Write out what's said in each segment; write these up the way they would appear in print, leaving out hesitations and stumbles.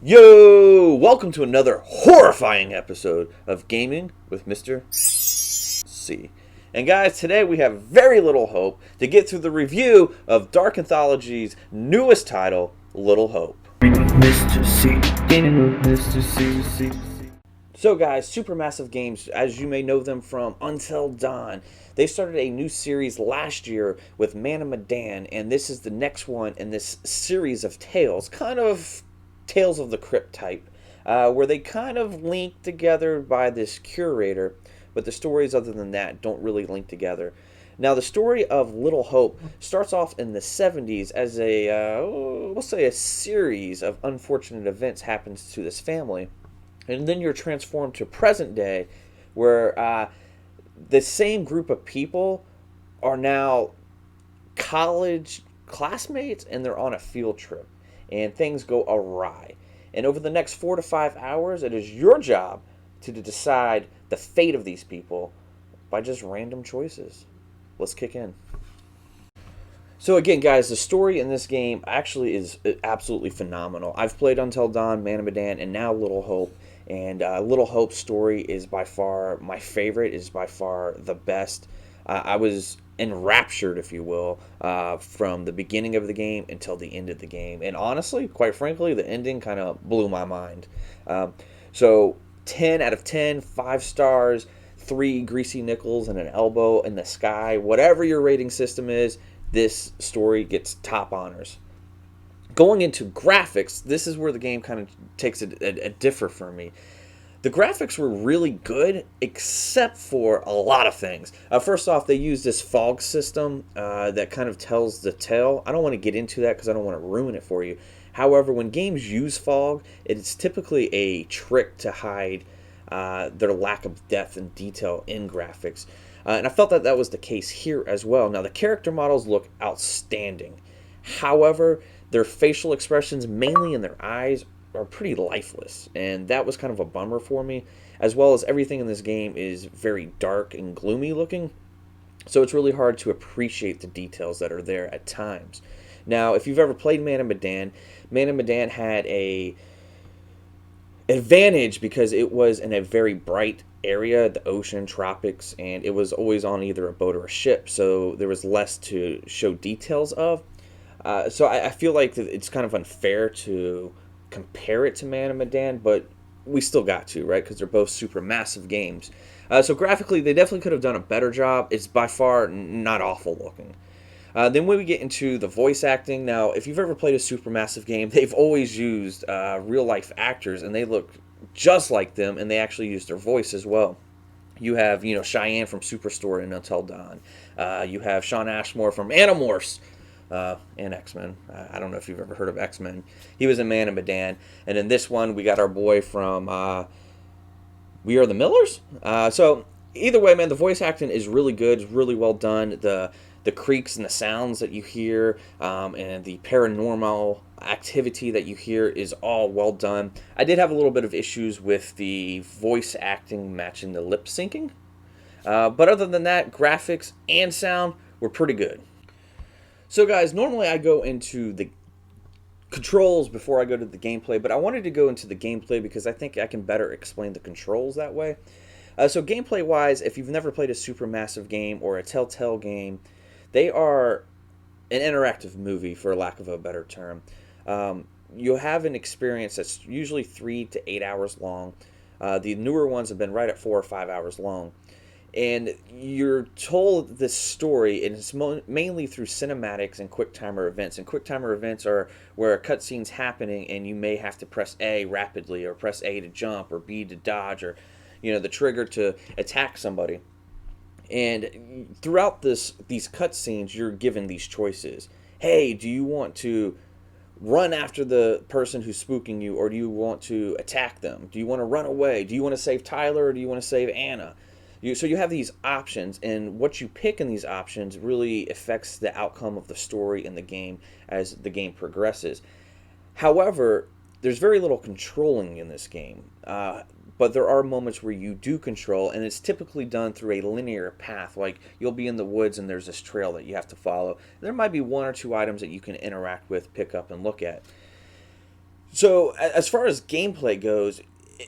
Yo! Welcome to another horrifying episode of Gaming with Mr. C. And guys, today we have very little hope to get through the review of Dark Anthology's newest title, Little Hope. Mr. C. Gaming with Mr. C. So guys, Supermassive Games, as you may know them from Until Dawn, they started a new series last year with Man of Medan, and this is the next one in this series of tales, kind of Tales of the Crypt type, where they kind of link together by this curator, but the stories other than that don't really link together. Now, the story of Little Hope starts off in the 70s as we'll say a series of unfortunate events happens to this family. And then you're transformed to present day, where the same group of people are now college classmates and they're on a field trip. And things go awry. And over the next 4 to 5 hours, it is your job to decide the fate of these people by just random choices. Let's kick in. So again, guys, the story in this game actually is absolutely phenomenal. I've played Until Dawn, Man of Medan, and now Little Hope. And Little Hope's story is by far my favorite, is by far the best. I was enraptured, if you will, from the beginning of the game until the end of the game. And honestly, quite frankly, the ending kind of blew my mind. So 10 out of 10, 5 stars, 3 greasy nickels and an elbow in the sky. Whatever your rating system is, this story gets top honors. Going into graphics, this is where the game kind of takes a differ for me. The graphics were really good, except for a lot of things. First off, they use this fog system that kind of tells the tale. I don't want to get into that because I don't want to ruin it for you. However, when games use fog, it's typically a trick to hide their lack of depth and detail in graphics. And I felt that that was the case here as well. Now, the character models look outstanding. However, their facial expressions, mainly in their eyes, are pretty lifeless, and that was kind of a bummer for me, as well as everything in this game is very dark and gloomy looking, so it's really hard to appreciate the details that are there at times. Now, if you've ever played Man of Medan had a advantage because it was in a very bright area, the ocean, tropics, and it was always on either a boat or a ship, so there was less to show details of. So I feel like it's kind of unfair to compare it to Man of Medan, but we still got to, right? Because they're both super massive games. So graphically, they definitely could have done a better job. It's by far not awful looking. Then when we get into the voice acting, now, if you've ever played a super massive game, they've always used real-life actors, and they look just like them, and they actually use their voice as well. You have, Cheyenne from Superstore in Until Dawn. You have Shawn Ashmore from Animorphs. And X-Men. I don't know if you've ever heard of X-Men. He was in Man of Medan. And in this one, we got our boy from We Are the Millers. So either way, man, the voice acting is really good. It's really well done. The creaks and the sounds that you hear and the paranormal activity that you hear is all well done. I did have a little bit of issues with the voice acting matching the lip syncing. But other than that, graphics and sound were pretty good. So guys, normally I go into the controls before I go to the gameplay, but I wanted to go into the gameplay because I think I can better explain the controls that way. So gameplay-wise, if you've never played a supermassive game or a Telltale game, they are an interactive movie, for lack of a better term. You'll have an experience that's usually 3 to 8 hours long. The newer ones have been right at 4 or 5 hours long. And you're told this story, and it's mainly through cinematics and quick timer events. And quick timer events are where a cutscene's happening, and you may have to press A rapidly, or press A to jump, or B to dodge, or the trigger to attack somebody. And throughout these cutscenes, you're given these choices. Hey, do you want to run after the person who's spooking you, or do you want to attack them? Do you want to run away? Do you want to save Tyler, or do you want to save Anna? So you have these options, and what you pick in these options really affects the outcome of the story in the game as the game progresses. However, there's very little controlling in this game, but there are moments where you do control, and it's typically done through a linear path. Like, you'll be in the woods, and there's this trail that you have to follow. There might be 1 or 2 items that you can interact with, pick up, and look at. So as far as gameplay goes,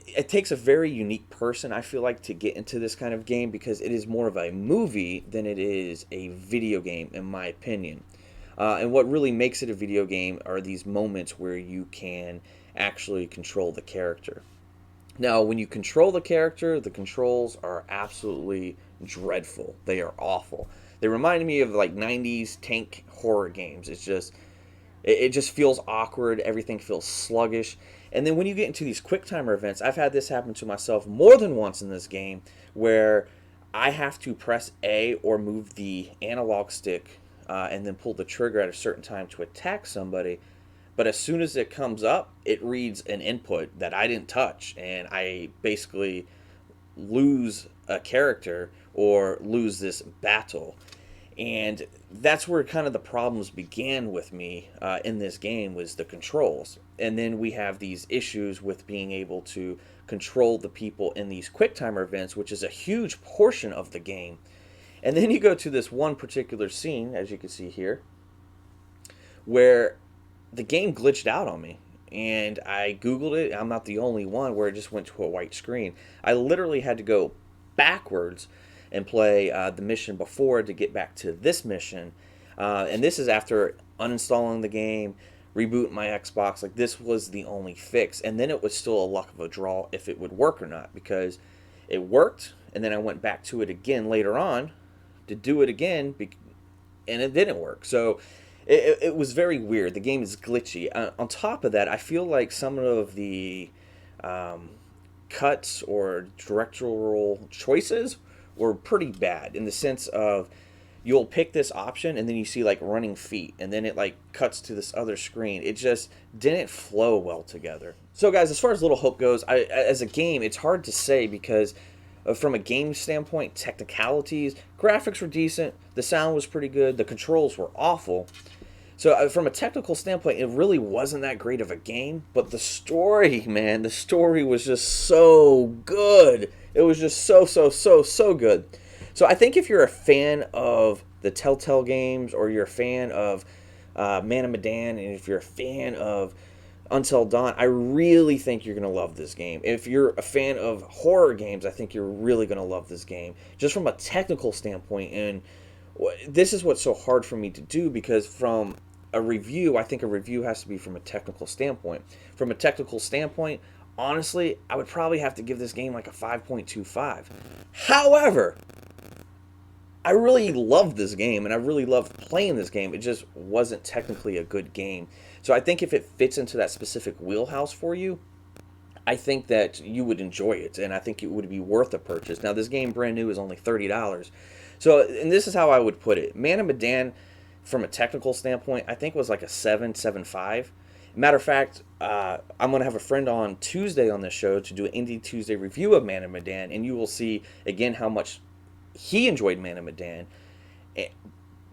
it takes a very unique person, I feel like, to get into this kind of game because it is more of a movie than it is a video game, in my opinion. And what really makes it a video game are these moments where you can actually control the character. Now, when you control the character, the controls are absolutely dreadful. They are awful. They remind me of like 90s tank horror games. It just feels awkward. Everything feels sluggish. And then when you get into these quick timer events, I've had this happen to myself more than once in this game where I have to press A or move the analog stick and then pull the trigger at a certain time to attack somebody. But as soon as it comes up, it reads an input that I didn't touch, and I basically lose a character or lose this battle. And that's where kind of the problems began with me in this game, was the controls. And then we have these issues with being able to control the people in these quick timer events, which is a huge portion of the game. And then you go to this one particular scene, as you can see here, where the game glitched out on me. And I Googled it. I'm not the only one where it just went to a white screen. I literally had to go backwards and play the mission before to get back to this mission. And this is after uninstalling the game, rebooting my Xbox. Like, this was the only fix. And then it was still a luck of a draw if it would work or not, because it worked, and then I went back to it again later on to do it again, and it didn't work. So it was very weird. The game is glitchy. On top of that, I feel like some of the cuts or directorial choices were pretty bad, in the sense of you'll pick this option and then you see like running feet, and then it like cuts to this other screen. It just didn't flow well together. So guys, as far as Little Hope goes, as a game, it's hard to say because from a game standpoint, technicalities, graphics were decent, the sound was pretty good, the controls were awful. So from a technical standpoint, it really wasn't that great of a game, but the story, man, the story was just so good. It was just so good. So I think if you're a fan of the Telltale games, or you're a fan of Man of Medan, and if you're a fan of Until Dawn, I really think you're going to love this game. If you're a fan of horror games, I think you're really going to love this game. Just from a technical standpoint, and this is what's so hard for me to do, because from a review, I think a review has to be from a technical standpoint. From a technical standpoint, honestly, I would probably have to give this game like a 5.25. However, I really loved this game, and I really loved playing this game. It just wasn't technically a good game. So I think if it fits into that specific wheelhouse for you, I think that you would enjoy it, and I think it would be worth a purchase. Now, this game, brand new, is only $30. So, and this is how I would put it. Man of Medan, from a technical standpoint, I think was like a 7.75. Matter of fact, I'm going to have a friend on Tuesday on this show to do an Indie Tuesday review of Man of Medan, and you will see, again, how much he enjoyed Man of Medan.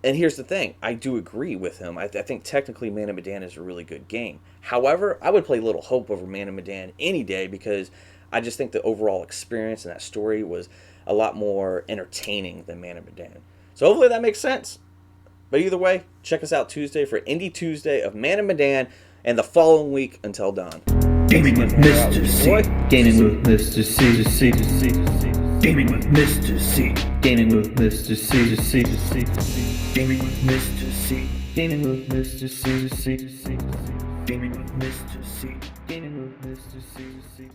And here's the thing, I do agree with him. I think technically Man of Medan is a really good game. However, I would play Little Hope over Man of Medan any day, because I just think the overall experience and that story was a lot more entertaining than Man of Medan. So hopefully that makes sense. But either way, check us out Tuesday for Indie Tuesday of Man of Medan, and the following week Until Dawn. Gaming with Mr. C. Gaming with Mr. C. Gaming with Mr. C. Gaming with Mr. C. Gaming with Mr. C. Gaming with Mr. C. Gaming with Mr. C. Gaming with Mr. C.